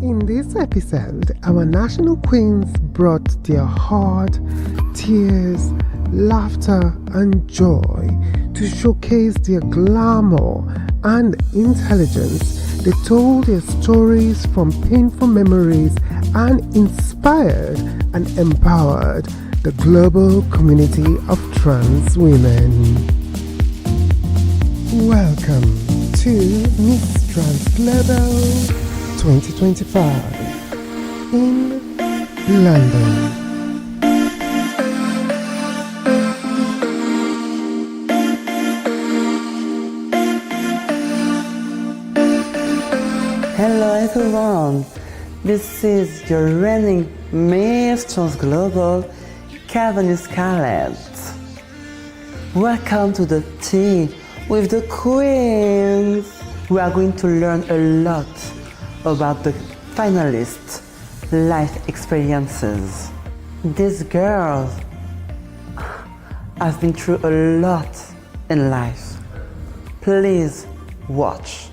In this episode, our national queens brought their heart, tears, laughter, and joy to showcase their glamour and intelligence. They told their stories from painful memories and inspired and empowered the global community of trans women. Welcome to Miss Trans Global 2025 in London. Hello everyone, this is your reigning Miss Trans Global, Calvin Scarlett. Welcome to the tea with the queens. We are going to learn a lot about the finalists' life experiences. These girls have been through a lot in life. Please watch.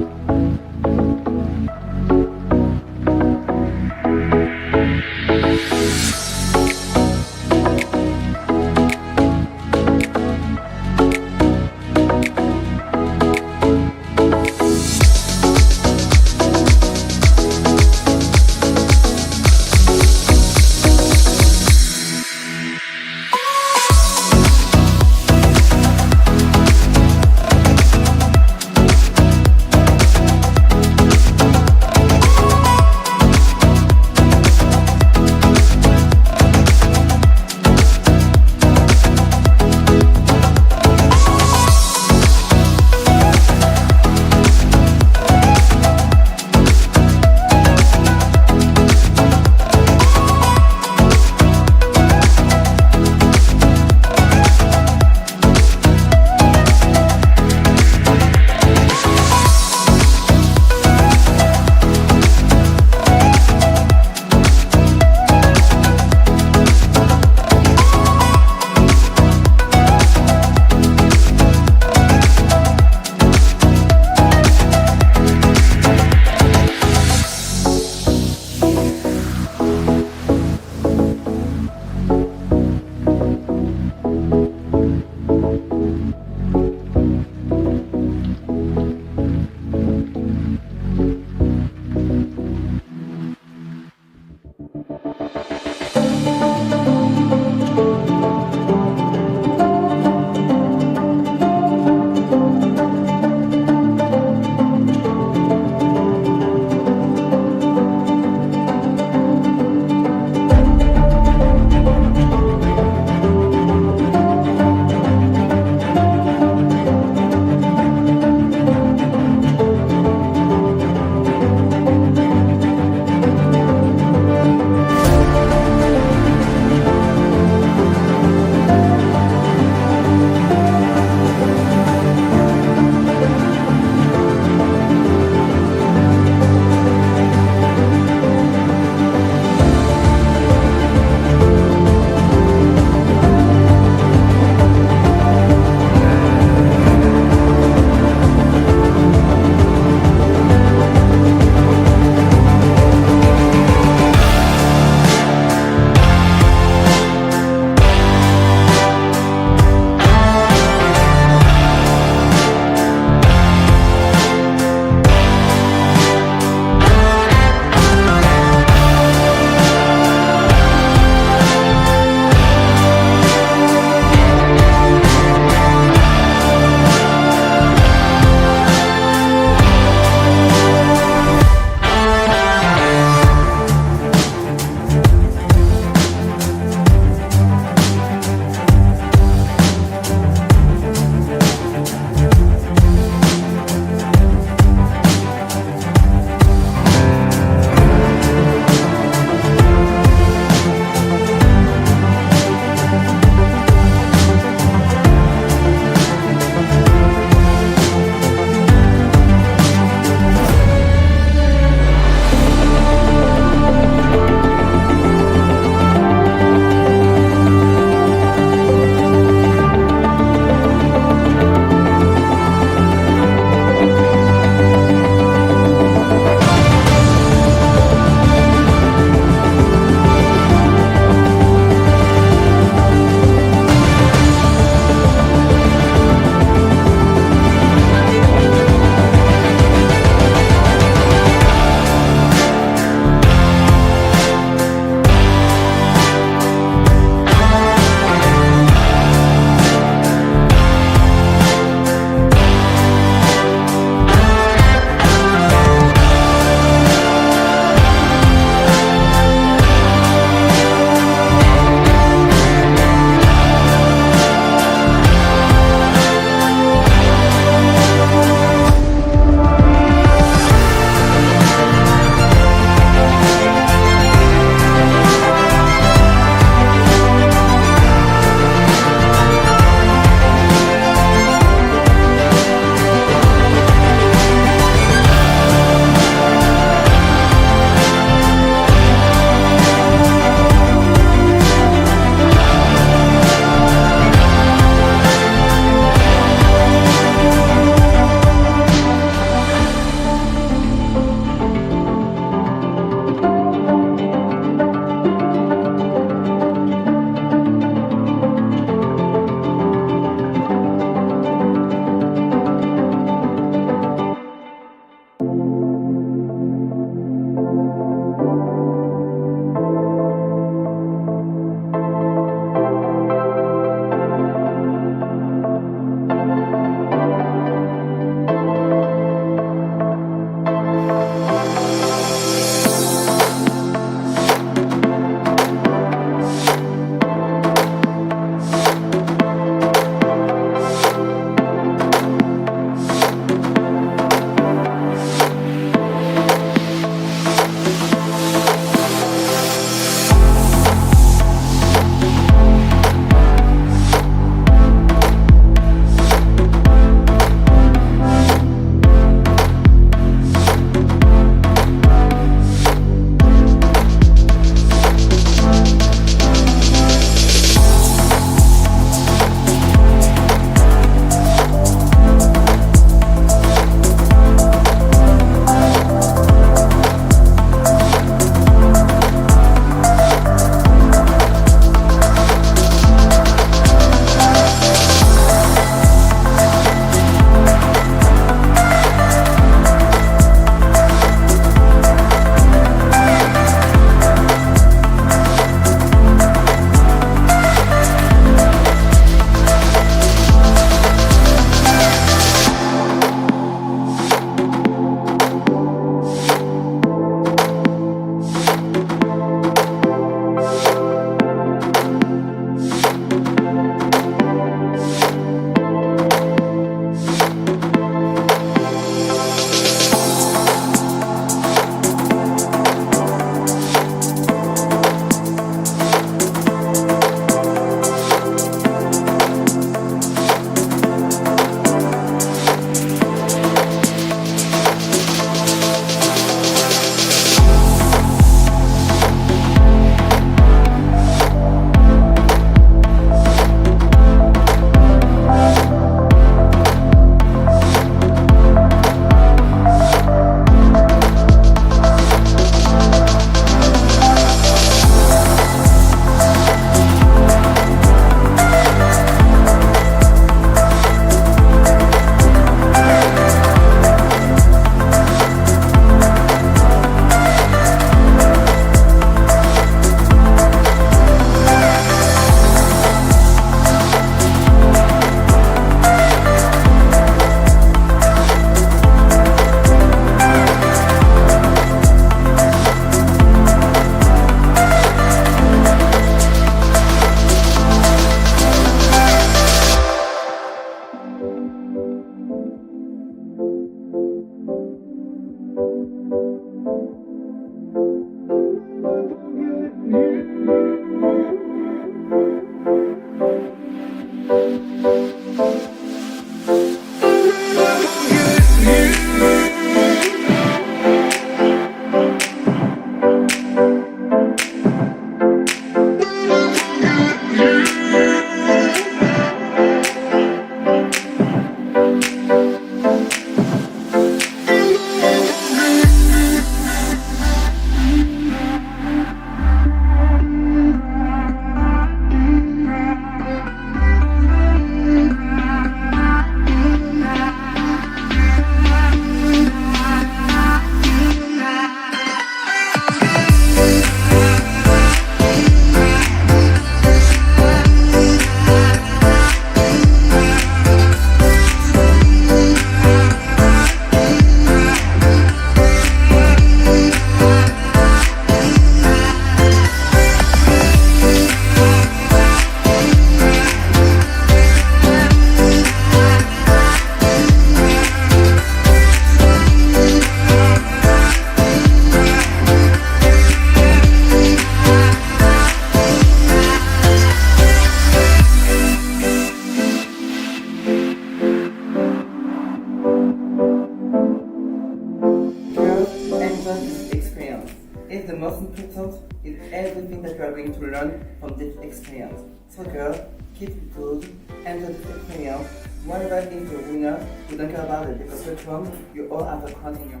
the most important is everything that you are going to learn from this experience. So girl, keep it good, enjoy this experience. Whatever is the winner, we don't care about it because which one, you all have a crown in your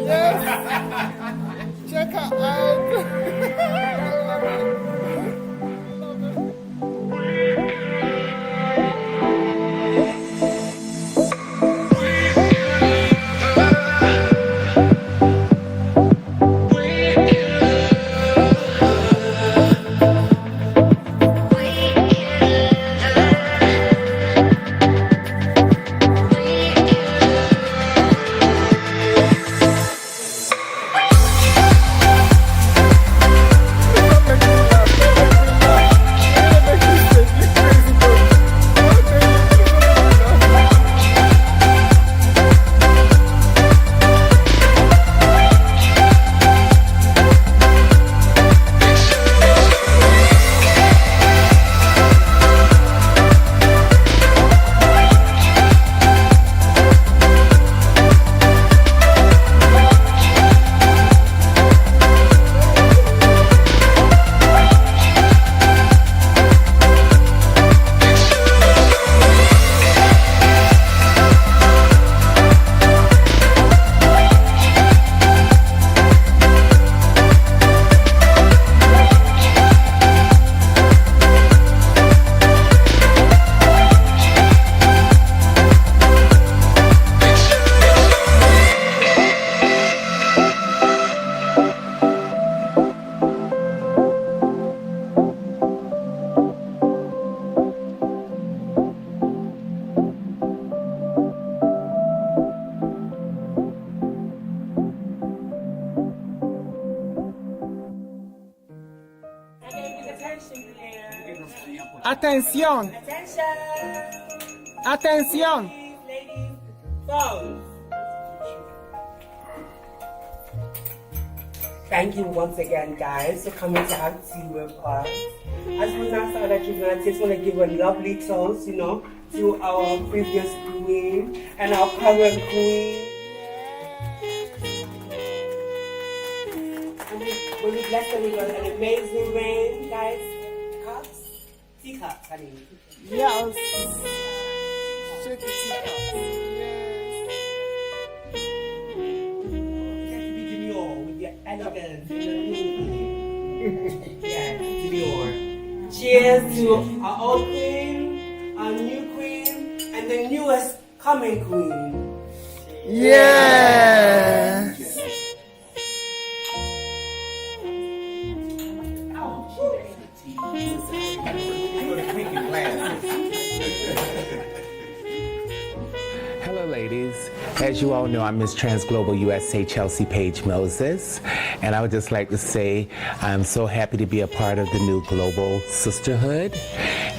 Yes. Check her out. Atención. Atención. Ladies, phones. Thank you once again, guys, for coming to have tea with us. As we now start that I just want to give a lovely toast, to our previous queen and our current queen. And we blessed her with an amazing rain, guys. Cups? Teacups, honey. Yes. Shake the teacups. Yes. Elegance. Yes, demure. Cheers to our old queen, our new queen, and the newest coming queen. Yes. Hello, ladies. As you all know, I'm Miss Trans Global USA Chelsea Page Moses, and I would just like to say I'm so happy to be a part of the new Global Sisterhood.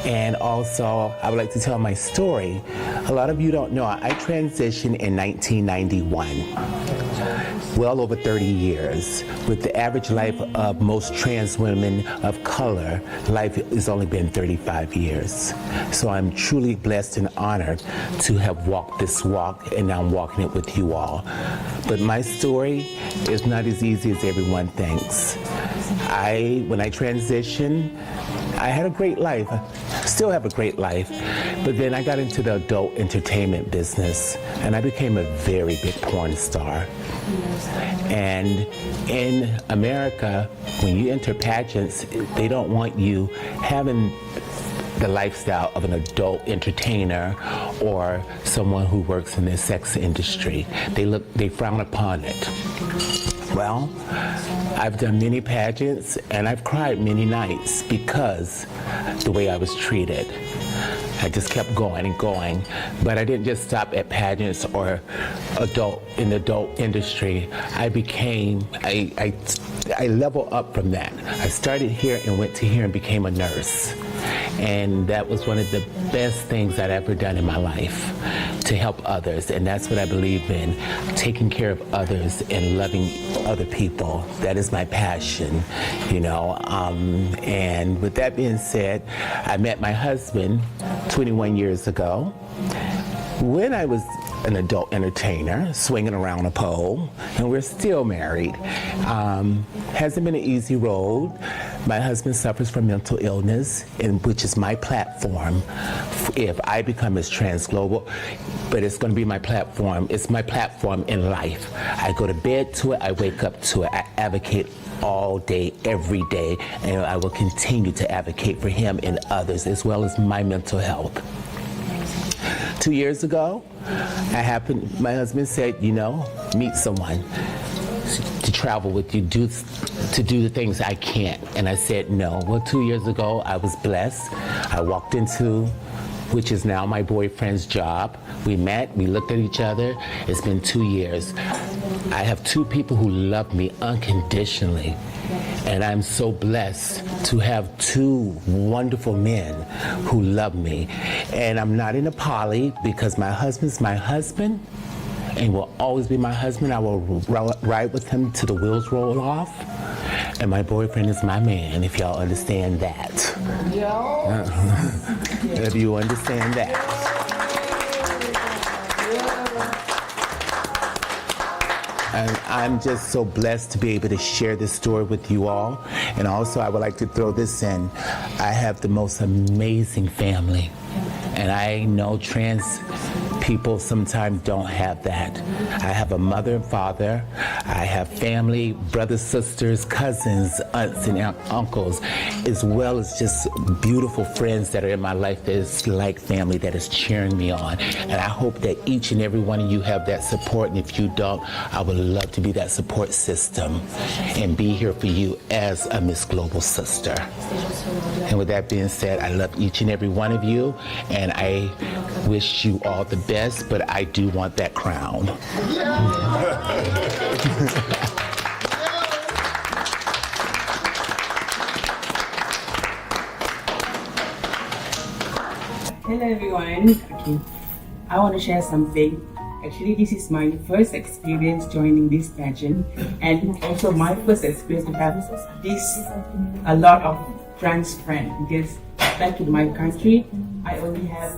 And also, I would like to tell my story. A lot of you don't know, I transitioned in 1991. Well over 30 years. With the average life of most trans women of color, life has only been 35 years. So I'm truly blessed and honored to have walked this walk, and now I'm walking it with you all. But my story is not as easy as everyone thinks. When I transitioned, I had a great life. I still have a great life. But then I got into the adult entertainment business, and I became a very big porn star. And in America, when you enter pageants, they don't want you having the lifestyle of an adult entertainer or someone who works in the sex industry. They frown upon it. Well, I've done many pageants and I've cried many nights because the way I was treated. I just kept going and going, but I didn't just stop at pageants or in the adult industry. I leveled up from that. I started here and went to here and became a nurse. And that was one of the best things I'd ever done in my life, to help others. And that's what I believe in, taking care of others and loving other people. That is my passion, And with that being said, I met my husband 21 years ago. When I was an adult entertainer swinging around a pole, and we're still married. Hasn't been an easy road. My husband suffers from mental illness, and which is my platform if I become Miss Trans Global, but it's going to be my platform. It's my platform in life. I go to bed to it, I wake up to it, I advocate all day, every day, and I will continue to advocate for him and others, as well as my mental health. 2 years ago, my husband said, meet someone to travel with you, to do the things I can't. And I said no. Well, 2 years ago, I was blessed. I walked into, which is now my boyfriend's job. We met, we looked at each other. It's been 2 years. I have two people who love me unconditionally. And I'm so blessed to have two wonderful men who love me. And I'm not in a poly because my husband's my husband and will always be my husband. I will ride with him till the wheels roll off. And my boyfriend is my man, if y'all understand that. If you understand that. And I'm just so blessed to be able to share this story with you all. And also, I would like to throw this in. I have the most amazing family. And I know trans people sometimes don't have that. I have a mother and father. I have family, brothers, sisters, cousins, aunts, and uncles, as well as just beautiful friends that are in my life that is like family, that is cheering me on. And I hope that each and every one of you have that support. And if you don't, I would love to be that support system and be here for you as a Miss Global sister. And with that being said, I love each and every one of you, and I wish you all the best, but I do want that crown. Hello everyone. Okay. I want to share something. Actually, this is my first experience joining this pageant, and also my first experience to have a lot of trans friends, because back in my country, I only have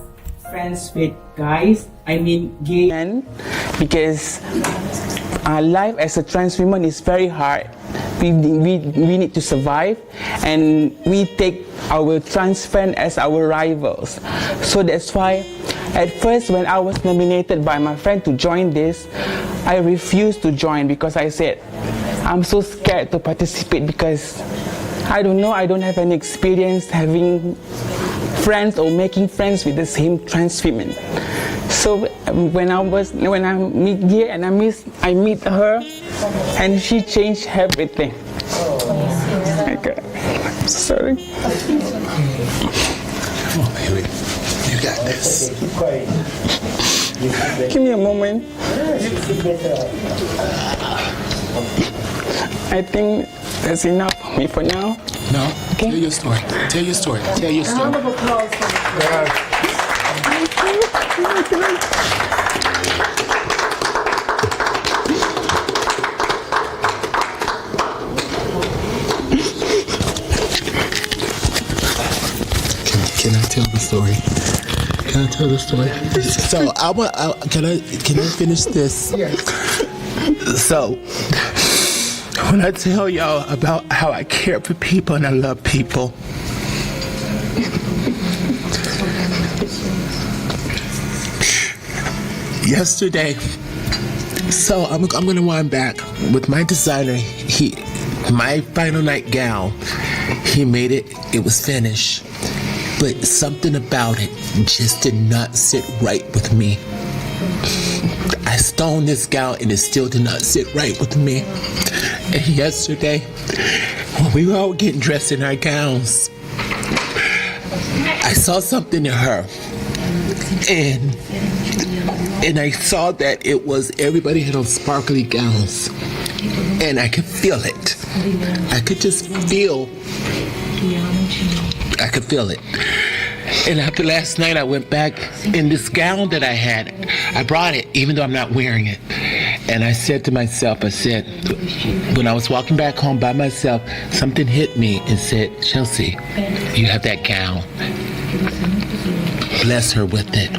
friends with guys, gay men, because our life as a trans woman is very hard. We need to survive, and we take our trans friend as our rivals. So that's why at first when I was nominated by my friend to join this, I refused to join because I said, I'm so scared to participate because I don't know, I don't have any experience having friends or making friends with the same trans women. So when I meet here and I meet her, and she changed everything. Okay. I'm sorry. Come on, baby. You got this. Give me a moment. I think that's enough for me for now. No. Okay. Tell your story. Tell your story. Tell your story. round of applause for Can I tell the story? Can I tell the story? So can I finish this? Yes. So when I tell y'all about how I care for people and I love people, yesterday, so I'm gonna wind back with my designer. My final night gown, he made it. It was finished, but something about it just did not sit right with me. I stoned this gown and it still did not sit right with me. And yesterday, when we were all getting dressed in our gowns, I saw something in her, and I saw that it was everybody had on sparkly gowns, and I could feel it. I could just feel. I could feel it. And after last night, I went back in this gown that I had. I brought it, even though I'm not wearing it. And I said to myself, when I was walking back home by myself, something hit me and said, Chelsea, you have that gown. Bless her with it.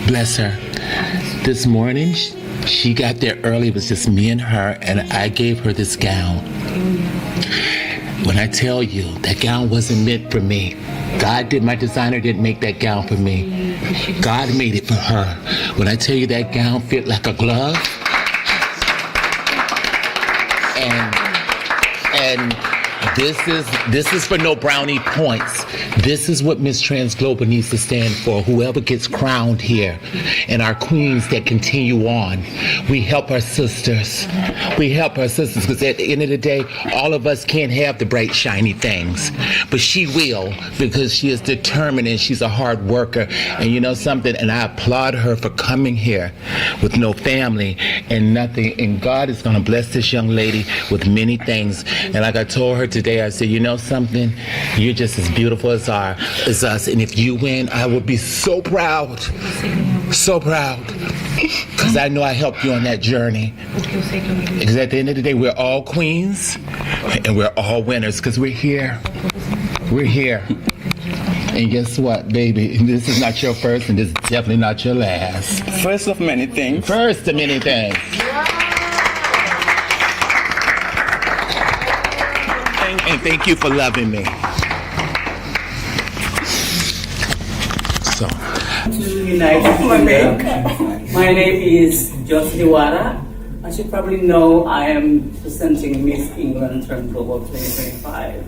Bless her. this morning, she got there early. It was just me and her, and I gave her this gown. When I tell you, that gown wasn't meant for me. My designer didn't make that gown for me. God made it for her. When I tell you that gown fit like a glove, and this is for no brownie points. This is what Miss Trans Global needs to stand for. Whoever gets crowned here, and our queens that continue on, we help our sisters. We help our sisters, because at the end of the day, all of us can't have the bright, shiny things, but she will, because she is determined and she's a hard worker. And you know something? And I applaud her for coming here with no family and nothing. And God is going to bless this young lady with many things. And like I told her today, I said, you know something? You're just as beautiful as us. And if you win, I will be so proud. So proud. Because I know I helped you on that journey. Because at the end of the day, we're all queens and we're all winners, because we're here. We're here. And guess what, baby? This is not your first, and this is definitely not your last. First of many things. First of many things. And thank you for loving me. So. To United Kingdom. My name is Josie Diwara. As you probably know, I am presenting Miss England Trans Global 2025.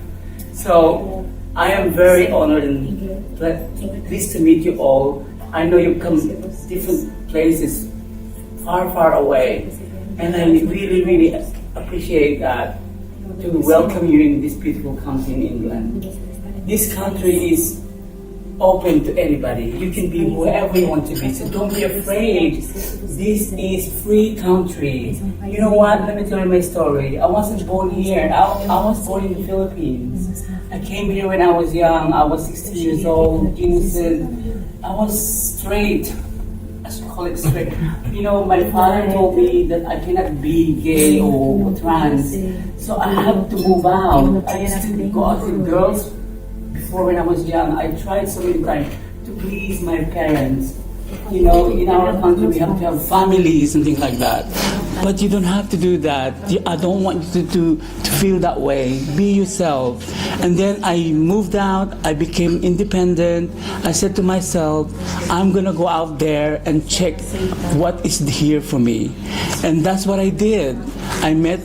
So I am very honored and pleased to meet you all. I know you come different places, far away, and I really appreciate that, to welcome you in this beautiful country in England. This country is open to anybody. You can be whoever you want to be, so don't be afraid. This is free country. You know what? Let me tell you my story. I wasn't born here. I was born in the Philippines. I came here when I was young. I was 16 years old, innocent. I was straight. I should call it straight. You know, my father told me that I cannot be gay or trans, so I had to move out. I used to go out with girls before when I was young. I tried so many times to please my parents. You know, in our country we have to have families and things like that. But you don't have to do that. I don't want you to feel that way. Be yourself. And then I moved out. I became independent. I said to myself, I'm going to go out there and check what is here for me. And that's what I did. I met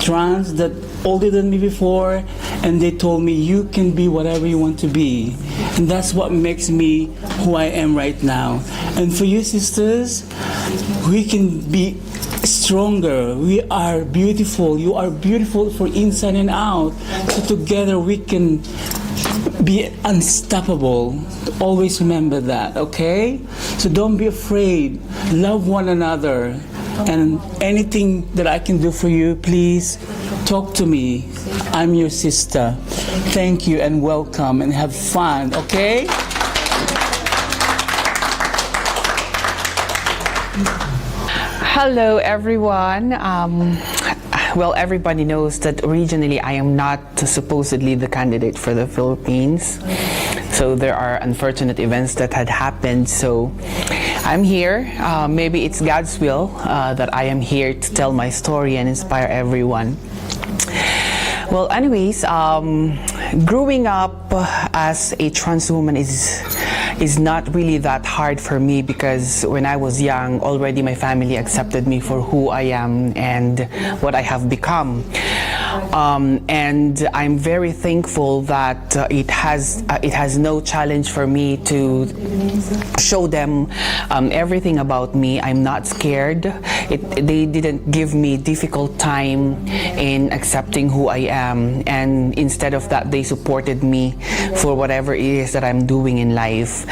trans that older than me before, and they told me you can be whatever you want to be. And that's what makes me who I am right now. And for you sisters, we can be stronger. We are beautiful. You are beautiful for inside and out. So together we can be unstoppable. Always remember that, okay? So don't be afraid. Love one another. And anything that I can do for you, please talk to me. I'm your sister. Thank you and welcome and have fun, okay? Hello, everyone. Well, everybody knows that originally I am not supposedly the candidate for the Philippines. So there are unfortunate events that had happened. So I'm here. Maybe it's God's will that I am here to tell my story and inspire everyone. Well, anyways, growing up as a trans woman is not really that hard for me, because when I was young, already my family accepted me for who I am and what I have become. And I'm very thankful that it has no challenge for me to show them everything about me. I'm not scared. They didn't give me difficult time in accepting who I am, and instead of that, they supported me for whatever it is that I'm doing in life.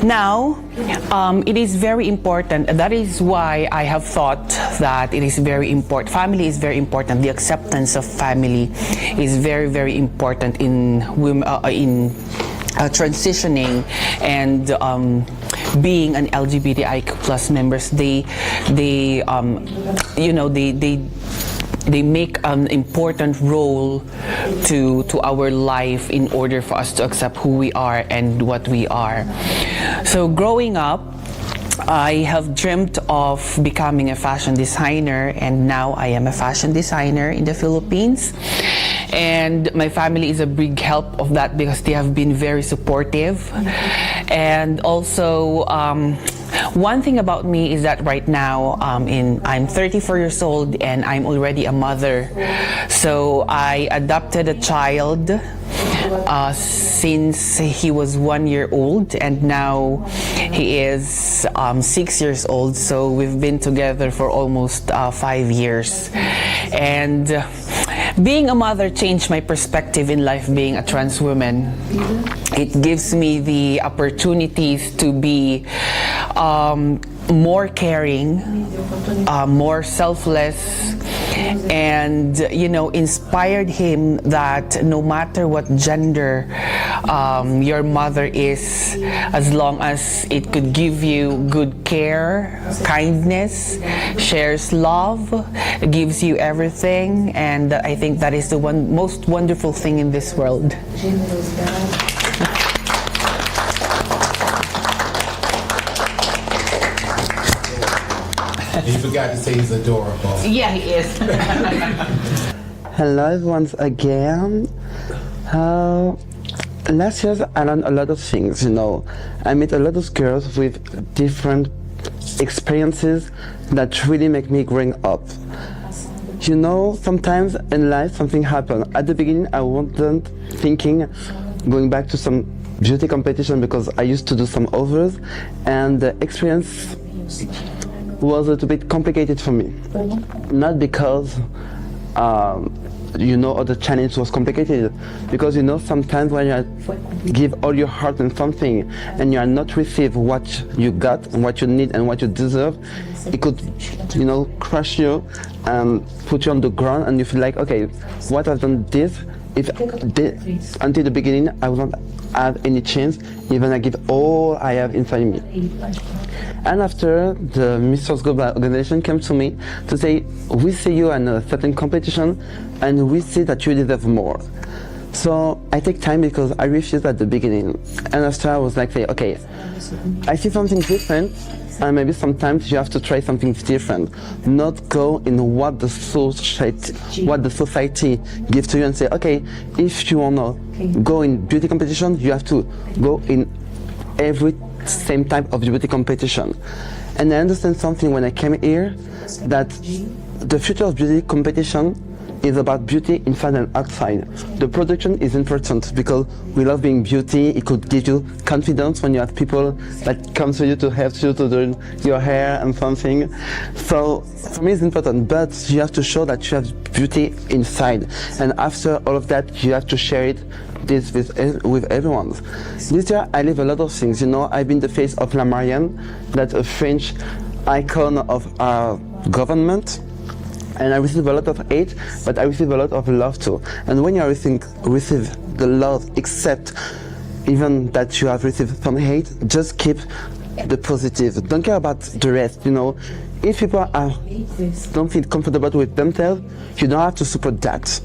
Now, it is very important. That is why I have thought that it is very important. Family is very important. The acceptance of family is very important in transitioning and being an LGBTIQ plus members. They make an important role to our life in order for us to accept who we are and what we are. So growing up, I have dreamt of becoming a fashion designer, and now I am a fashion designer in the Philippines. And my family is a big help of that because they have been very supportive. And also, one thing about me is that right now I'm 34 years old and I'm already a mother. So I adopted a child since he was 1 year old, and now he is 6 years old. So we've been together for almost 5 years. And being a mother changed my perspective in life being a trans woman. It gives me the opportunities to be more caring, more selfless, and inspired him that no matter what gender your mother is, as long as it could give you good care, kindness, shares love, gives you everything, and I think that is the most wonderful thing in this world. You forgot to say he's adorable. Yeah, he is. Hello once again. Last year I learned a lot of things, I met a lot of girls with different experiences that really make me growing up. Sometimes in life something happened. At the beginning I wasn't thinking going back to some beauty competition because I used to do some others, and the experience was a little bit complicated for me. Not because or the challenge was complicated, because sometimes when you give all your heart in something and you are not receive what you got and what you need and what you deserve, it could crush you and put you on the ground, and you feel like, okay, what I've done this, until the beginning I will not have any chance, even I give all I have inside me. And after the Mr. Global organization came to me to say, we see you in a certain competition and we see that you deserve more. So I take time because I refused at the beginning. And after I was like, okay, I see something different, and maybe sometimes you have to try something different, not go in what the society gives to you and say, okay, if you wanna go in beauty competition, you have to go in every same type of beauty competition. And I understand something when I came here, that the future of beauty competition is about beauty inside and outside. The production is important because we love being beauty. It could give you confidence when you have people that come to you to help you to do your hair and something. So for me it's important, but you have to show that you have beauty inside. And after all of that, you have to share this with everyone. This year I live a lot of things. I've been the face of La Marianne, that's a French icon of our government. And I receive a lot of hate, but I receive a lot of love too. And when you receive the love, accept even that you have received some hate, just keep the positive. Don't care about the rest, If people don't feel comfortable with themselves, you don't have to support that.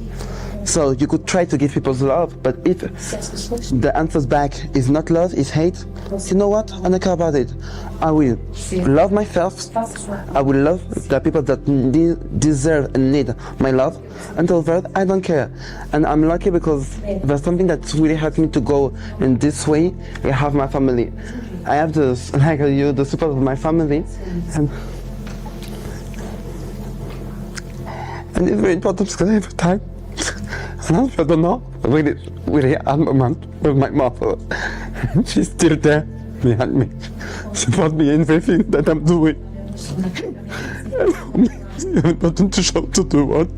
So you could try to give people love, but if the answers back is not love, is hate, you know what? I don't care about it. I will love myself. I will love the people that deserve and need my love. Until that, I don't care. And I'm lucky because there's something that really helped me to go in this way. I have my family. I have the support of my family. And it's very important because every time, and I don't know, really at the moment with my mother. She's still there behind me, support me in everything that I'm doing. It's important to show to the world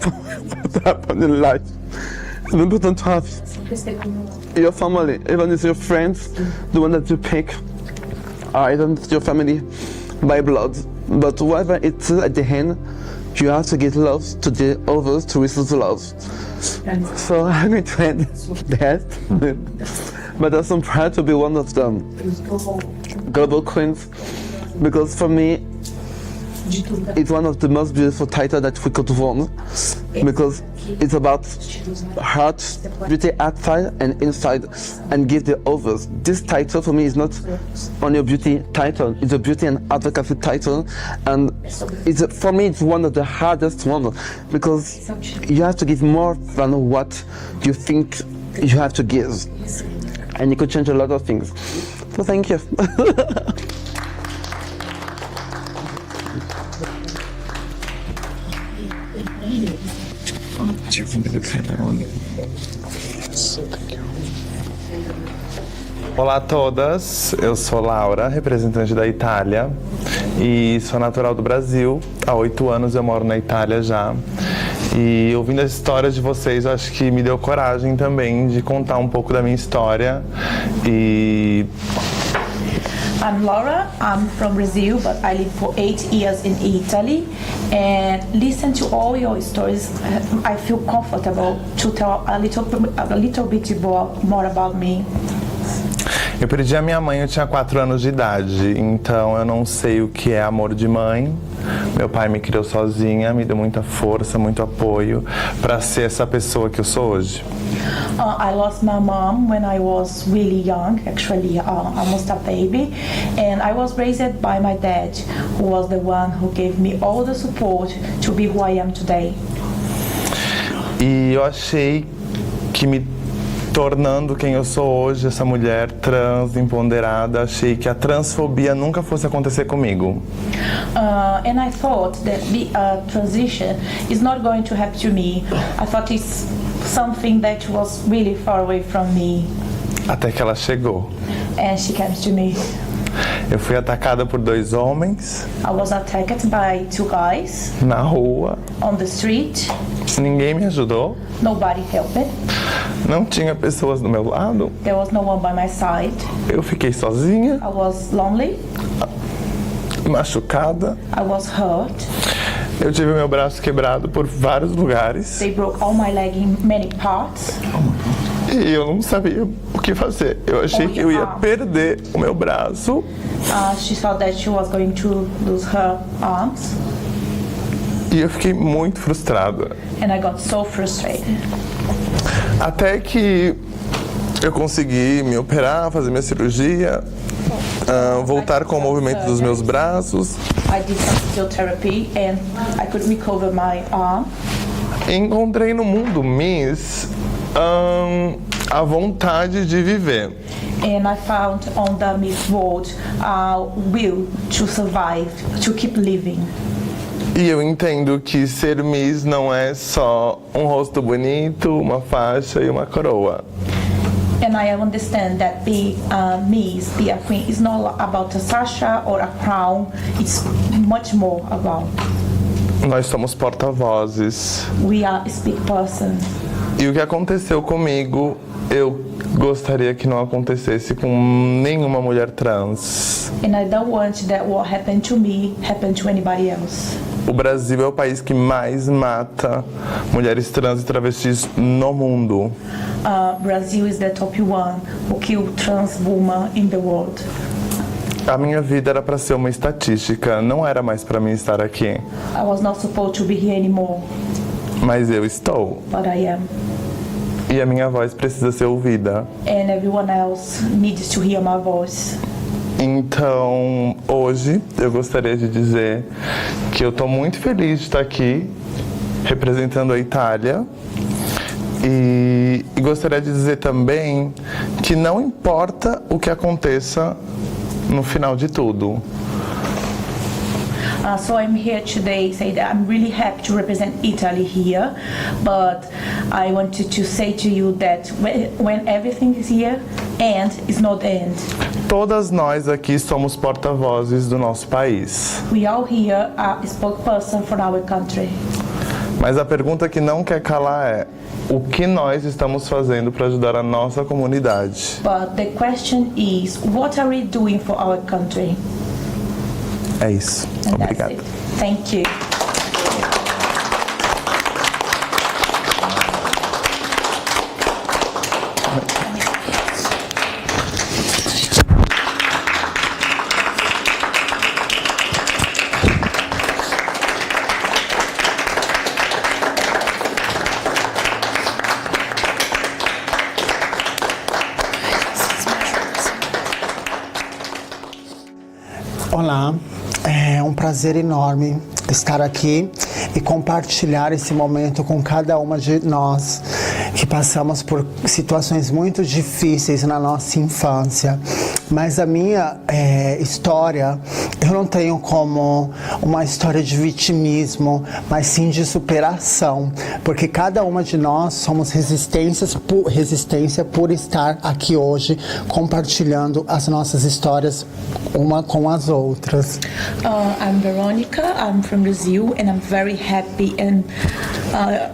what happened in life. It's important to have your family, even if your friends, the one that you pick, or even your family by blood. But whoever it is at the end, you have to give love to the others to receive the love. So I'm going to end that. But I'm proud to be one of them global queens, because for me, it's one of the most beautiful titles that we could win because it's about heart, beauty outside and inside, and give the others. This title for me is not only a beauty title; it's a beauty and advocacy title, and for me it's one of the hardest ones because you have to give more than what you think you have to give, and it could change a lot of things. So thank you. Olá a todas, eu sou Laura, representante da Itália e sou natural do Brasil. Há 8 anos eu moro na Itália já e ouvindo as histórias de vocês acho que me deu coragem também de contar um pouco da minha história e... I'm Laura, I'm from Brazil, but I lived for 8 years in Italy, and listen to all your stories. I feel comfortable to tell a little bit more about me. Eu perdi a minha mãe, eu tinha 4 anos de idade, então eu não sei o que é amor de mãe. Meu pai me criou sozinha, me deu muita força, muito apoio para ser essa pessoa que eu sou hoje. I lost my mom when I was really young, actually almost a baby, and I was raised by my dad, who was the one who gave me all the support to be who I am today. E eu achei que me tornando quem eu sou hoje, essa mulher trans, empoderada, achei que a transfobia nunca fosse acontecer comigo. And I thought that the transition is not going to happen to me. I thought it's something that was really far away from me. Até que ela chegou. And she came to me. Eu fui atacada por 2 homens. I was attacked by 2 guys. Na rua. On the street. Ninguém me ajudou. Nobody helped me. Não tinha pessoas do meu lado. There was no one by my side. Eu fiquei sozinha. I was lonely. Machucada. I was hurt. Eu tive meu braço quebrado por vários lugares. They broke all my leg in many parts. E eu não sabia o que fazer. Eu achei que eu ia perder o meu braço. She thought that she was going to lose her arms. E eu fiquei muito frustrada. And I got so frustrated. Até que eu consegui me operar, fazer minha cirurgia, voltar com o movimento dos meus braços. I did some physiotherapy and I could recover my arm. Encontrei no mundo Miss a vontade de viver. And I found on the Miss World will to survive, to keep living. E eu entendo que ser Miss não é só um rosto bonito, uma faixa e uma coroa. And I understand that being a Miss, be a queen, is not about a sasha or a crown. It's much more about. Nós somos porta-vozes. We are a speak person. E o que aconteceu comigo, eu gostaria que não acontecesse com nenhuma mulher trans. And I don't want that what happened to me happen to anybody else. O Brasil é o país que mais mata mulheres trans e travestis no mundo. Brazil is the top one who kill trans women in the world. A minha vida era para ser uma estatística, não era mais para mim estar aqui. I was not supposed to be here anymore. Mas eu estou. But I am. E a minha voz precisa ser ouvida. And everyone else needs to hear my voice. Então, hoje eu gostaria de dizer que eu estou muito feliz de estar aqui representando a Itália e gostaria de dizer também que não importa o que aconteça no final de tudo. So I'm here today say that I'm really happy to represent Italy here, but I wanted to say to you that when everything is here, end is not the end. Todas nós aqui somos porta-vozes do nosso país. We all here are a spokesperson for our country. Mas a pergunta que não quer calar é: o que nós estamos fazendo para ajudar a nossa comunidade? But the question is, what are we doing for our country? É isso. Obrigado. Thank you. Olá, é um prazer enorme estar aqui e compartilhar esse momento com cada uma de nós que passamos por situações muito difíceis na nossa infância. Mas a minha história, eu não tenho como uma história de vitimismo, mas sim de superação, porque cada uma de nós somos resistência por estar aqui hoje compartilhando as nossas histórias uma com as outras. I'm Veronica, I'm from Brazil, and I'm very happy and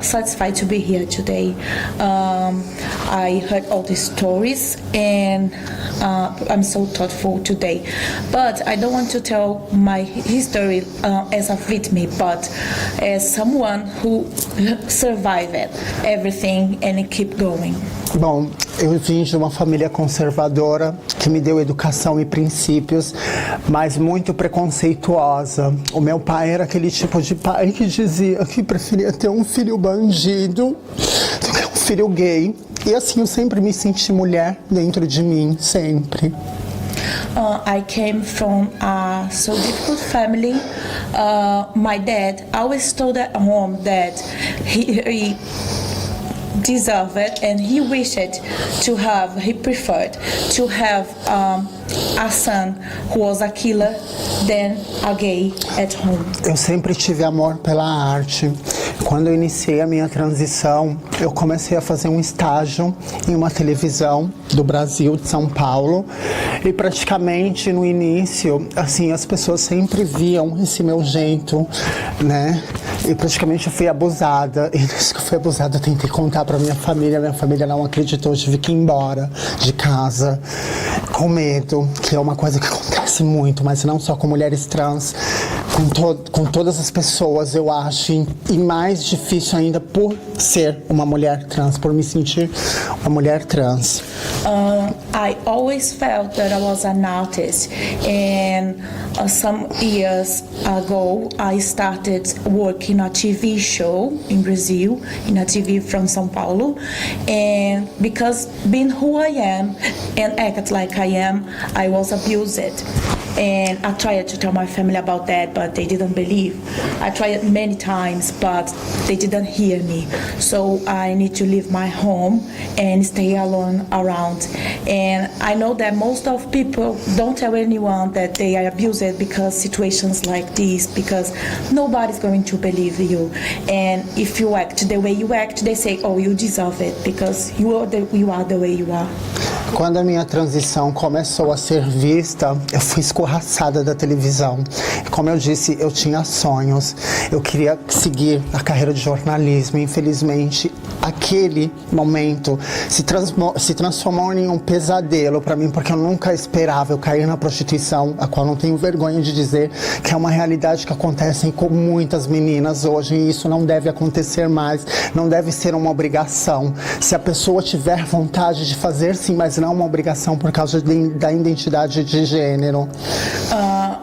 satisfied to be here today. I heard all the stories and I'm so thoughtful today. But I don't want to tell my history as a victim, but as someone who survived everything and keep going. Bom, eu vim de uma família conservadora que me deu educação e princípios, mas muito preconceituosa. O meu pai era aquele tipo de pai que dizia que preferia ter um filho bandido do que um filho gay. E assim eu sempre me senti mulher dentro de mim, sempre. I came from a so difficult family. My dad always told at home that he deserved it and he preferred to have a son who was a killer than a gay at home. Eu sempre tive amor pela arte. Quando eu iniciei a minha transição, eu comecei a fazer um estágio em uma televisão do Brasil, de São Paulo, e praticamente no início, assim, as pessoas sempre viam esse meu jeito, né? E praticamente eu fui abusada. E desde que eu fui abusada, eu tentei contar pra minha família não acreditou, eu tive que ir embora de casa com medo, que é uma coisa que acontece muito, mas não só com mulheres trans, com todas as pessoas, eu acho, e mais difícil ainda por ser uma mulher trans, por me sentir uma mulher trans. I always felt that I was an artist, and some years ago I started working a TV show in Brazil, in a TV from São Paulo, and because being who I am and act like I am, I was abused. And I tried to tell my family about that, but they didn't believe. I tried many times, but they didn't hear me. So I need to leave my home and stay alone around. And I know that most of people don't tell anyone that they are abused because situations like this, because nobody's going to believe you. And if you act the way you act, they say, oh, you deserve it because you are the way you are. Quando a minha transição começou a ser vista, eu fui escorraçada da televisão. Como eu disse, eu tinha sonhos. Eu queria seguir a carreira de jornalismo. Infelizmente, aquele momento se transformou em um pesadelo para mim, porque eu nunca esperava eu cair na prostituição, a qual não tenho vergonha de dizer que é uma realidade que acontece com muitas meninas hoje, e isso não deve acontecer mais, não deve ser uma obrigação. Se a pessoa tiver vontade de fazer, sim, mas não uma obrigação por causa da identidade de gênero.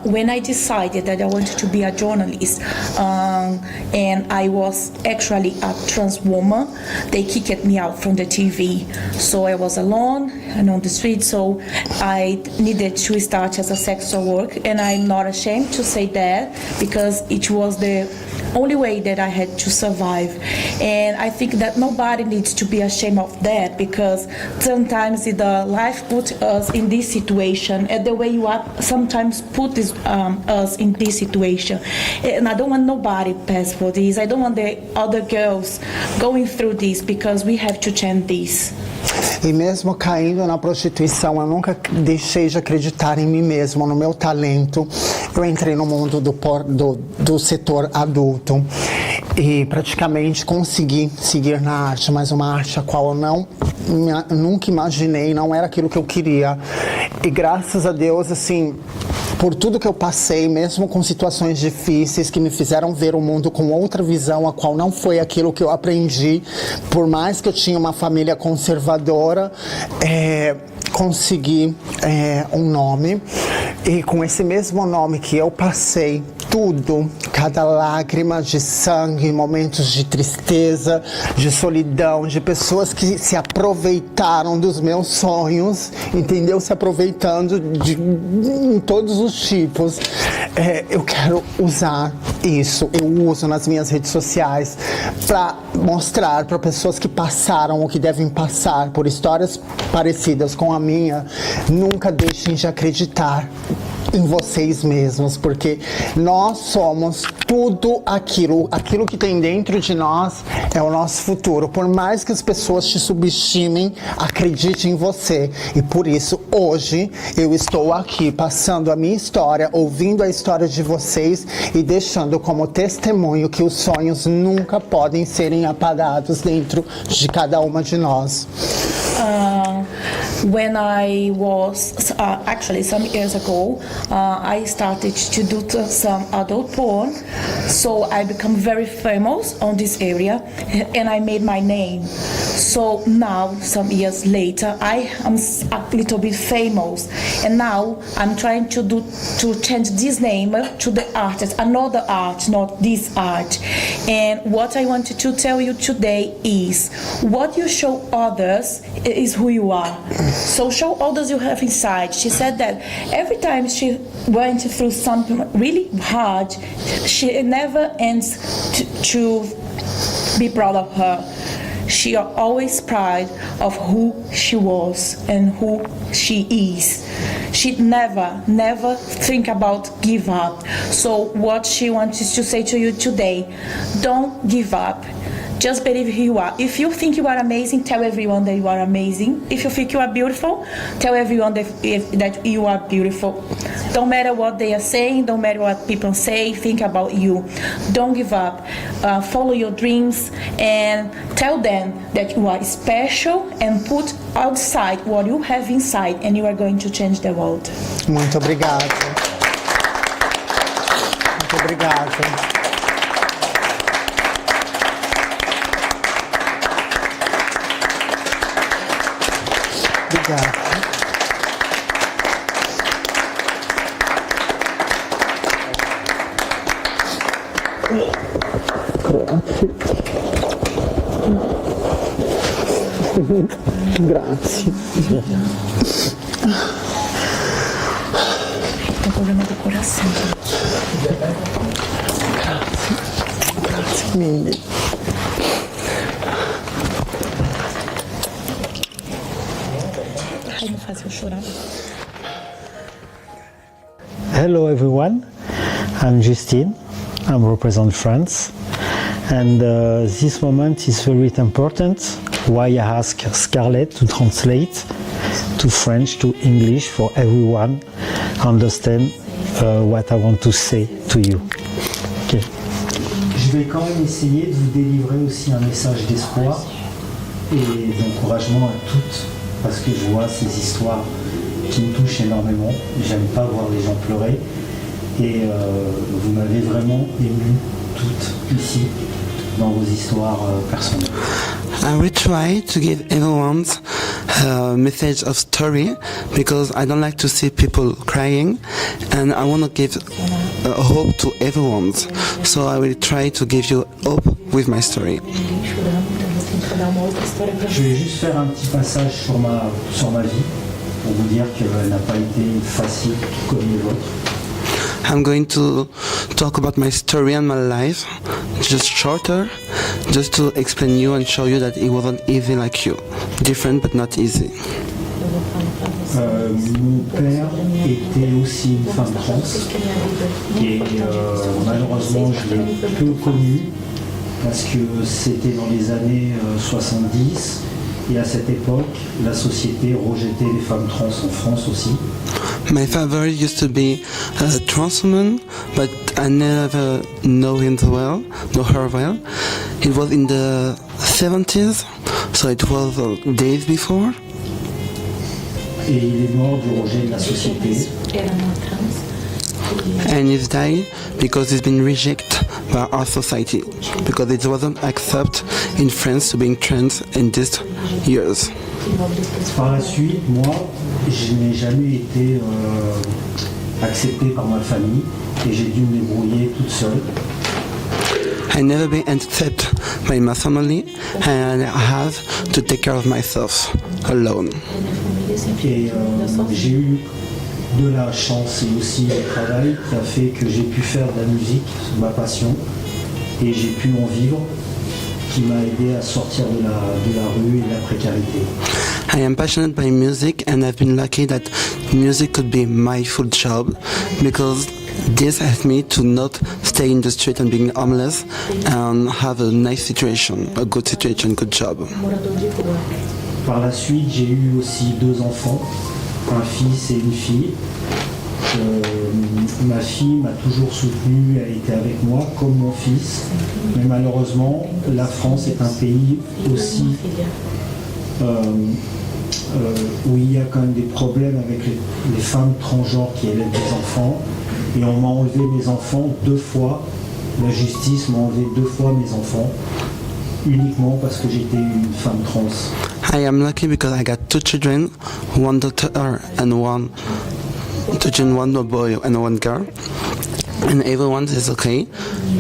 When I decided that I wanted to be a journalist, and I was actually a trans woman, they kicked me out from the TV. So I was alone and on the street, so I needed to start as a sexual work, and I'm not ashamed to say that because it was the only way that I had to survive. And I think that nobody needs to be ashamed of that, because sometimes the life puts us in this situation, and the way you are sometimes put us in this situation. And I don't want nobody pass for this. I don't want the other girls going through this, because we have to change this. E mesmo caindo na prostituição, eu nunca deixei de acreditar em mim mesmo, no meu talento. Eu entrei no mundo do setor adulto e praticamente consegui seguir na arte, mas uma arte a qual eu nunca imaginei, não era aquilo que eu queria. E graças a Deus, assim, por tudo que eu passei, mesmo com situações difíceis que me fizeram ver o mundo com outra visão, a qual não foi aquilo que eu aprendi, por mais que eu tinha uma família conservadora, conseguir um nome, e com esse mesmo nome que eu passei tudo, cada lágrima de sangue, momentos de tristeza, de solidão, de pessoas que se aproveitaram dos meus sonhos, entendeu? Se aproveitando em todos os tipos. Eu quero usar isso, eu uso nas minhas redes sociais para mostrar para pessoas que passaram ou que devem passar por histórias parecidas com a minha, nunca deixem de acreditar em vocês mesmos, porque nós somos tudo aquilo que tem dentro de nós é o nosso futuro. Por mais que as pessoas te subestimem, acredite em você. E por isso, hoje, eu estou aqui passando a minha história, ouvindo a história de vocês e deixando como testemunho que os sonhos nunca podem serem apagados dentro de cada uma de nós. When I was actually some years ago, I started to do some adult porn, so I become very famous on this area, and I made my name. So now, some years later, I am a little bit famous, and now I'm trying to change this name to the artist, another art, not this art. And what I wanted to tell you today is, what you show others is who you are. So show others you have inside. She said that every time she went through something really hard, she never ends to be proud of her. She always proud of who she was and who she is. She never think about give up. So what she wants to say to you today, don't give up. Just believe who you are. If you think you are amazing, tell everyone that you are amazing. If you think you are beautiful, tell everyone that you are beautiful. Don't matter what they are saying, don't matter what people say, think about you. Don't give up. Follow your dreams and tell them that you are special and put outside what you have inside, and you are going to change the world. Muito obrigado. Muito obrigado. Obrigado. Grazie. Tem problema do coração. Grazie mille. Ai, me faz eu chorar. Hello everyone, I'm Justine, I represent France, and this moment is very important. Why I ask Scarlett to translate to French to English for everyone understand what I want to say to you. Okay. Je vais quand même essayer de vous délivrer aussi un message d'espoir et d'encouragement à toutes, parce que je vois ces histoires qui me touchent énormément. J'aime pas voir les gens pleurer et vous m'avez vraiment ému toutes ici dans vos histoires personnelles. I will try to give everyone a message of story because I don't like to see people crying, and I want to give hope to everyone. So I will try to give you hope with my story. Je vais juste faire un petit passage sur ma vie pour vous dire qu'elle n'a pas été facile comme les vôtres. I'm going to talk about my story and my life, just shorter, just to explain you and show you that it wasn't easy like you. Different but not easy. Mon père était aussi une femme trans et malheureusement je l'ai peu connue parce que c'était dans les années 70 et à cette époque la société rejetait les femmes trans en France aussi. My father used to be a trans woman, but I never know her well. It was in the 70s, so it was days before. Et il est mort du rejet de la société. And he's died because he's been rejected by our society, because it wasn't accepted in France to being trans in these years. Par la suite, moi, je n'ai jamais été accepté par ma famille et j'ai dû me débrouiller toute seule. I never been accepted by my family and I have to take care of myself alone. Et j'ai eu de la chance et aussi le travail qui a fait que j'ai pu faire de la musique, ma passion, et j'ai pu en vivre, qui m'a aidé à sortir de la rue et de la précarité. I am passionate by music and I've been lucky that music could be my full job because this helped me to not stay in the street and being homeless and have a nice situation, a good situation, good job. Par la suite, j'ai eu aussi 2 enfants, un fils et une fille. Ma fille m'a toujours soutenu, elle était avec moi comme mon fils. Mais malheureusement, la France est un pays aussi où il y a quand même des problèmes avec les femmes transgenres qui élèvent des enfants. Et on m'a enlevé mes enfants 2 fois. La justice m'a enlevé 2 fois mes enfants, uniquement parce que j'étais une femme trans. I am lucky because I got 2 children, 1 daughter and 1 boy and 1 girl. And everyone is okay,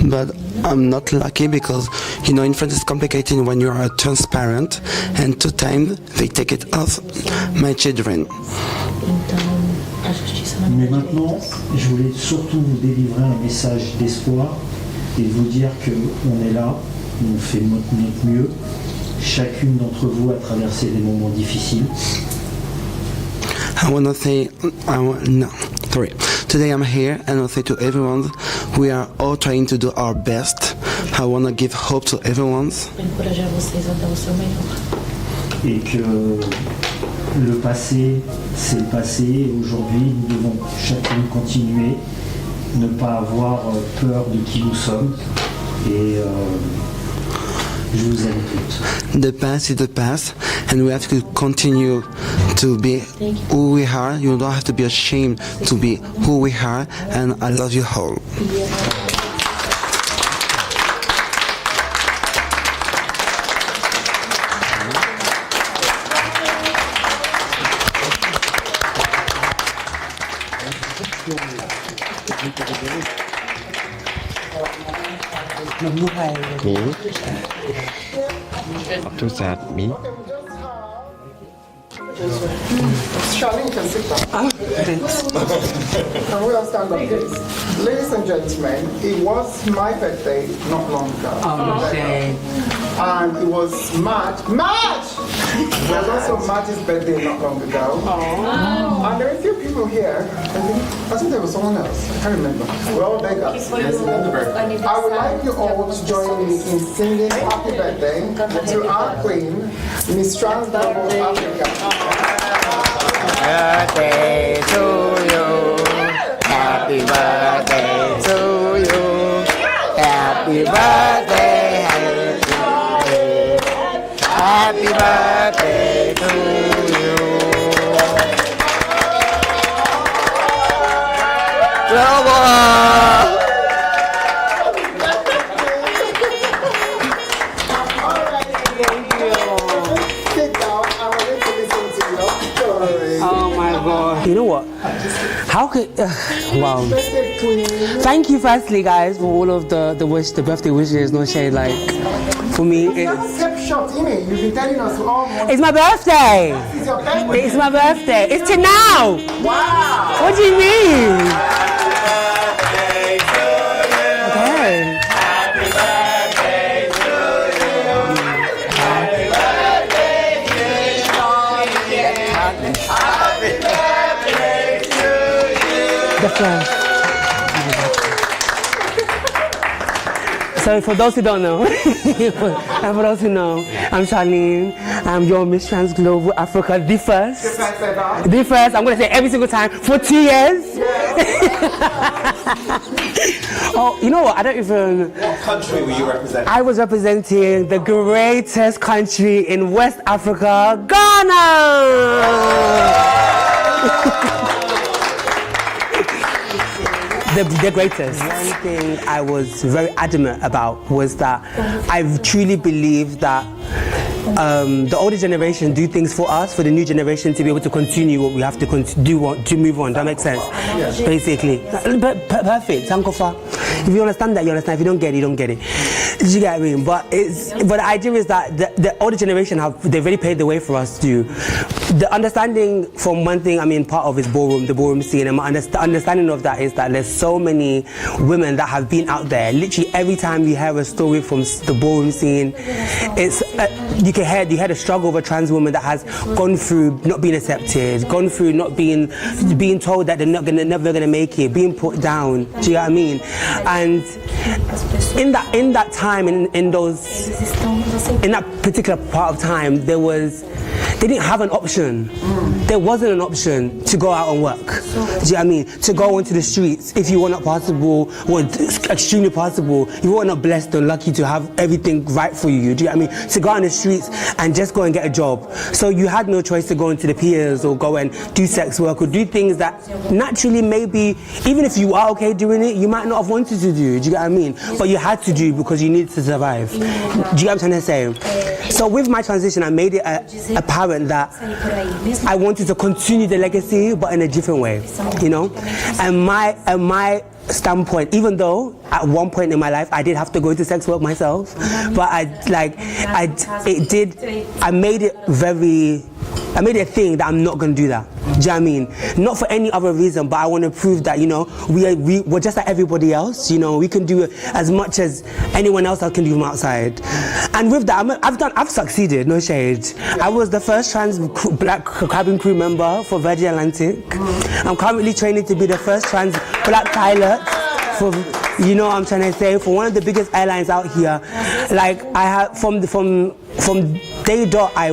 but I'm not lucky because, you know, in France it's complicated when you are a transparent, and 2 times they take it off my children. Mais maintenant, je voulais surtout vous délivrer un message d'espoir et vous dire qu'on est là, on fait notre mieux. Chacune d'entre vous a traversé des moments difficiles. I want to say, today I'm here and I'll say to everyone, we are all trying to do our best. I want to give hope to everyone. Et que le passé, c'est le passé et aujourd'hui, nous devons chacun continuer, ne pas avoir peur de qui nous sommes. Et je vous aime toutes. The past is the past and we have to continue to be who we are. You don't have to be ashamed to be who we are, and I love you all. After that, me. Charlene can sit down. Oh, thanks. And we'll stand up, please. Ladies and gentlemen, it was my birthday not long ago. Oh, okay. And it was March! It was also March's birthday not long ago. Oh. And there are a few people here. I think there was someone else. I can't remember. Well, they got I would like you all to join me in singing Happy Birthday to our Queen, Miss Trans Global Africa. Birthday to you. Happy birthday to you. Happy birthday. Happy birthday to you. Global. You know what? How could wow? Thank you, firstly, guys, for all of the birthday wishes. No shade, like for me, it's it's my birthday. It's my birthday. It's to now. Wow. What do you mean? Okay. Happy birthday to you. Happy birthday, dear Charlie. Happy birthday to you. The first. So for those who don't know, and for those who know, I'm Charlene. I'm your Miss Trans Global Africa, the first. The first. I'm going to say every single time for 2 years. Oh, you know what? I don't even. What country were you representing? I was representing the greatest country in West Africa, Ghana. the greatest. One thing I was very adamant about was that I truly believe that the older generation do things for us, for the new generation to be able to continue what we have to do to move on. That makes sense? Yes. Basically. Perfect. Sankofa. If you understand that, you understand. If you don't get it, you don't get it. Do you get what I mean? But the idea is that the older generation they've already paved the way for us to. The understanding from one thing, I mean, part of is the ballroom scene, and the understanding of that is that there's so many women that have been out there. Literally every time you hear a story from the ballroom scene, it's you hear the struggle of a trans woman that has gone through not being accepted, gone through not being told that they're never gonna make it, being put down. Do you know what I mean? And in that time, in that particular part of time, they didn't have an option. There wasn't an option to go out and work. Do you know what I mean? To go onto the streets if you were not possible, or extremely possible, you were not blessed or lucky to have everything right for you. Do you know what I mean? To go on the streets and just go and get a job. So you had no choice to go into the piers or go and do sex work or do things that naturally maybe, even if you are okay doing it, you might not have wanted to do. Do you get what I mean? But you had to do because you needed to survive. Do you get what I'm trying to say? So with my transition, I made it apparent that I wanted to continue the legacy, but in a different way, you know. And my standpoint, even though at one point in my life I did have to go into sex work myself, but I made it a thing that I'm not going to do that. Do you know what I mean? Not for any other reason, but I want to prove that, you know, we're just like everybody else. You know, we can do as much as anyone else can do from outside. And with that, I've succeeded, no shade. I was the first trans black cabin crew member for Virgin Atlantic. I'm currently training to be the first trans black pilot for, you know what I'm trying to say, for one of the biggest airlines out here. Like, I have from day dot I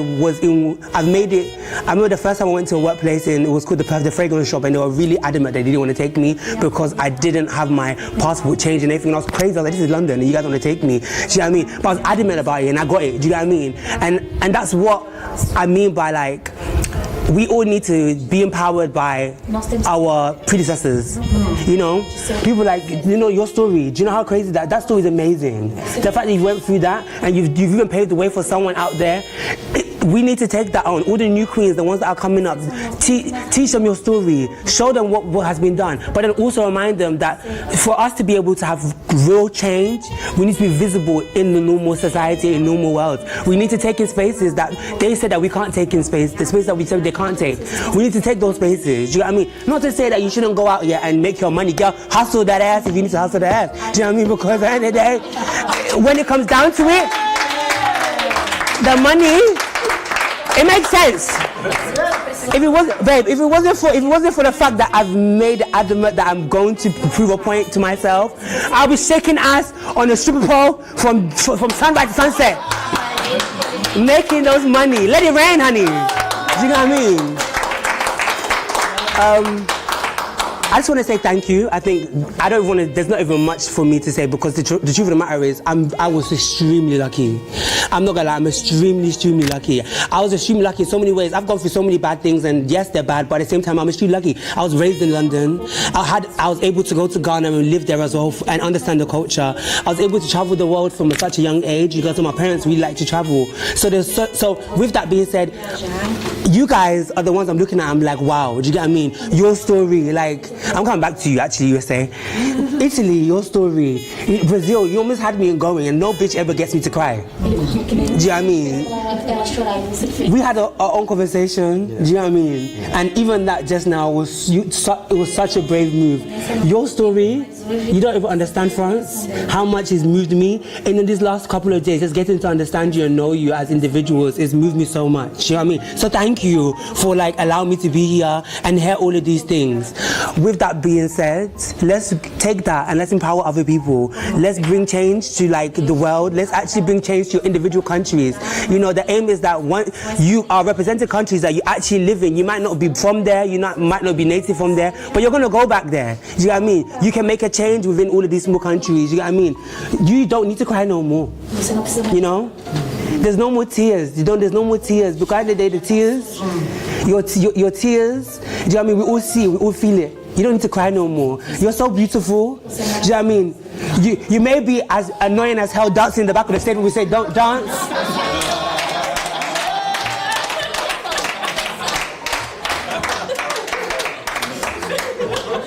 made it. I remember the first time I went to a workplace and it was called the fragrance shop, and they were really adamant they didn't want to take me because I didn't have my passport changed and everything. And I was crazy. I was like, this is London and you guys want to take me. Do you know what I mean? But I was adamant about it and I got it. Do you know what I mean? And that's what I mean by, like, we all need to be empowered by our predecessors. You know, people like, you know, your story. Do you know how crazy that story is amazing? The fact that you went through that and you've even paved the way for someone out there. We need to take that on. All the new queens, the ones that are coming up, teach them your story, show them what has been done, but then also remind them that for us to be able to have real change, we need to be visible in the normal society, in normal world. We need to take in spaces that they said that we can't take in space, the space that we said they can't take. We need to take those spaces. Do you know what I mean? Not to say that you shouldn't go out here and make your money, girl, hustle that ass if you need to hustle that ass. Do you know what I mean? Because at the end of the day, when it comes down to it, the money, it makes sense. If it wasn't for the fact that I've made adamant that I'm going to prove a point to myself, I'll be shaking ass on a stripper pole from sunrise to sunset, making those money. Let it rain, honey. Do you know what I mean? I just want to say thank you. There's not even much for me to say because the truth of the matter is I was extremely lucky. I'm not gonna lie, I'm extremely lucky. I was extremely lucky in so many ways. I've gone through so many bad things, and yes, they're bad, but at the same time, I'm extremely lucky. I was raised in London. I was able to go to Ghana and live there as well and understand the culture. I was able to travel the world from such a young age because my parents really like to travel. So with that being said, you guys are the ones I'm looking at. I'm like, wow, do you get what I mean? Your story, like, I'm coming back to you actually, USA. Italy, your story. Brazil, you almost had me going, and no bitch ever gets me to cry. Do you know what I mean? We had our own conversation. Do you know what I mean? And even that just now it was such a brave move. Your story, you don't even understand, France, how much it's moved me. And in these last couple of days, just getting to understand you and know you as individuals, it's moved me so much. You know what I mean? So thank you for like allowing me to be here and hear all of these things. With that being said, let's take that and let's empower other people. Let's bring change to like the world. Let's actually bring change to your individual countries. You know, the aim is that you are representing countries that you actually live in. You might not be from there, might not be native from there, but you're gonna go back there. Do you know what I mean? You can make a change within all of these small countries. You know what I mean? You don't need to cry no more. You know? There's no more tears. There's no more tears. Because at the end of the day, the tears, your tears, do you know what I mean? We all see it, we all feel it. You don't need to cry no more. You're so beautiful. Do you know what I mean? You may be as annoying as hell dancing in the back of the stage when we say don't dance.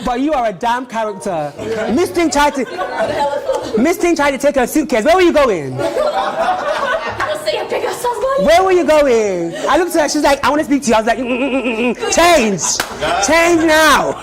But you are a damn character. Miss Thing tried to take her suitcase. Where were you going? Where were you going? I looked at her, she's like, I want to speak to you. I was like, change now.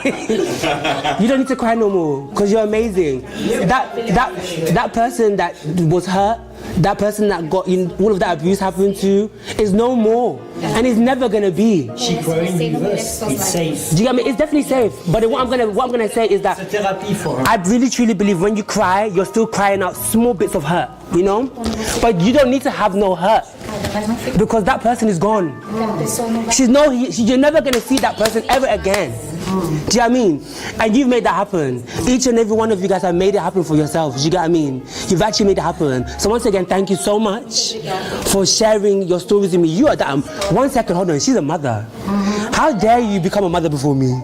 You don't need to cry no more, because you're amazing. That person that was hurt, that person that got in all of that abuse happened to, is no more, and is never gonna be. She growing universe. It's safe. Do you get me? It's definitely safe. But what I'm gonna say is that it's a therapy for her. I really truly believe when you cry, you're still crying out small bits of hurt, you know. But you don't need to have no hurt, because that person is gone. You're never gonna see that person ever again. Do you know what I mean? And you've made that happen. Each and every one of you guys have made it happen for yourselves. You get what I mean? You've actually made it happen. So once again, thank you so much for sharing your stories with me. You are that. 1 second, hold on. She's a mother. How dare you become a mother before me?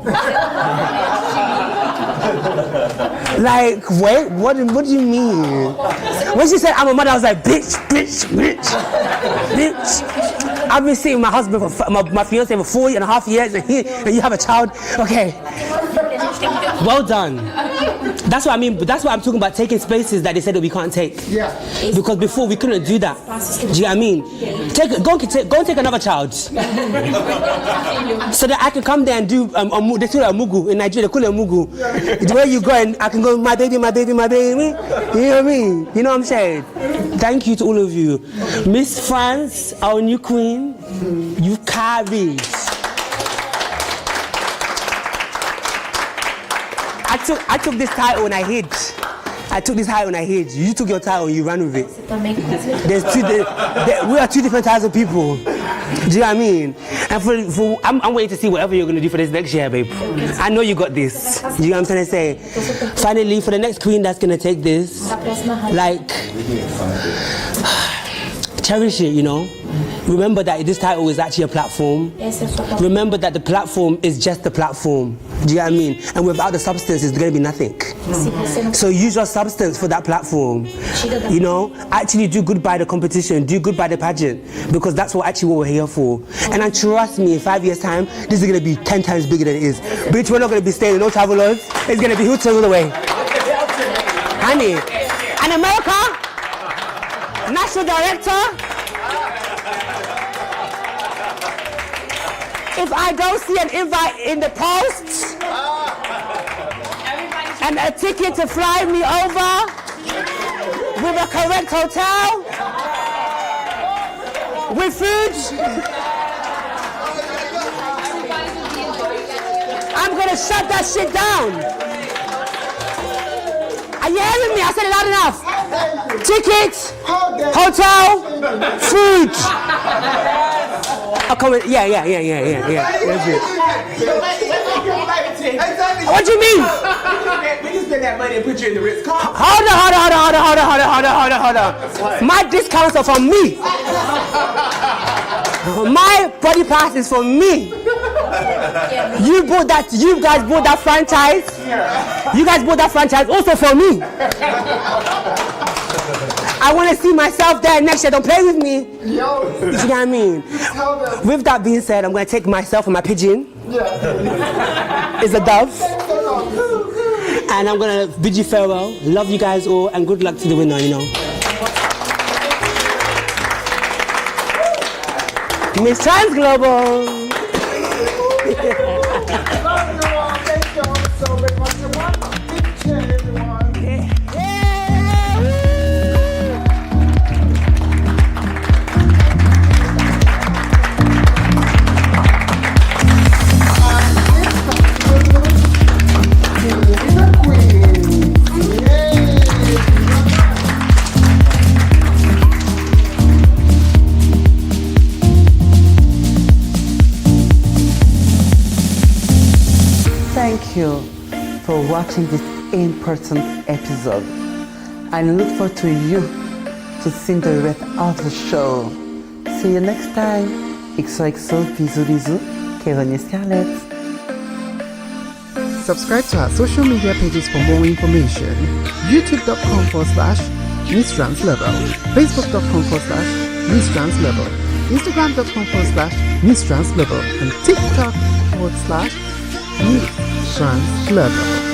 Like, wait, what do you mean? When she said I'm a mother, I was like, bitch. I've been seeing my husband, my fiance for 4.5 years, and you have a child. Okay. Well done. That's what I mean. But that's why I'm talking about taking spaces that they said that we can't take. Yeah. Because before we couldn't do that. Do you know what I mean? Go and take another child. So that I can come there and do they call it a mugu in Nigeria. They call it a mugu. Where you go and I can go, my baby. You know what I mean? You know what I'm saying? Thank you to all of you. Miss France, our new queen, you carried. I took this title and I hid. You took your title and you ran with it. We are two different types of people. Do you know what I mean? And I'm waiting to see whatever you're going to do for this next year, babe. I know you got this. Do you know what I'm trying to say? Finally, for the next queen that's going to take this, like, cherish it, you know? Remember that this title is actually a platform. Remember that the platform is just the platform. Do you know what I mean? And without the substance, it's going to be nothing. So use your substance for that platform. You know, actually do good by the competition, do good by the pageant, because that's what we're here for. And then trust me, in 5 years' time, this is going to be 10 times bigger than it is. Bitch, we're not going to be staying in no travelers. It's going to be Hilton all the way. Honey, and America, National Director, if I don't see an invite in the post and a ticket to fly me over with a correct hotel, with food, I'm gonna shut that shit down. Are you hearing me? I said it loud enough. Tickets, hotel, food. Yeah. That's it. What do you mean? We can spend that money and put you in the Ritz. Hold on. My discounts are for me. My body pass is for me. You guys bought that franchise. You guys bought that franchise also for me. I want to see myself there next year. Don't play with me. You know what I mean? With that being said, I'm going to take myself and my pigeon. It's a dove. And I'm going to bid you farewell. Love you guys all, and good luck to the winner, you know. Miss Trans Global. Thank you for watching this in-person episode. I look forward to you to see the rest of the show. See you next time. XOXO, bisous, bisous. Kevin et Scarlett. subscribe to our social media pages for more information. youtube.com/NewsTransLevel, facebook.com/NewsTransLevel, instagram.com/NewsTransLevel, and tiktok.com/NewsTransLevel.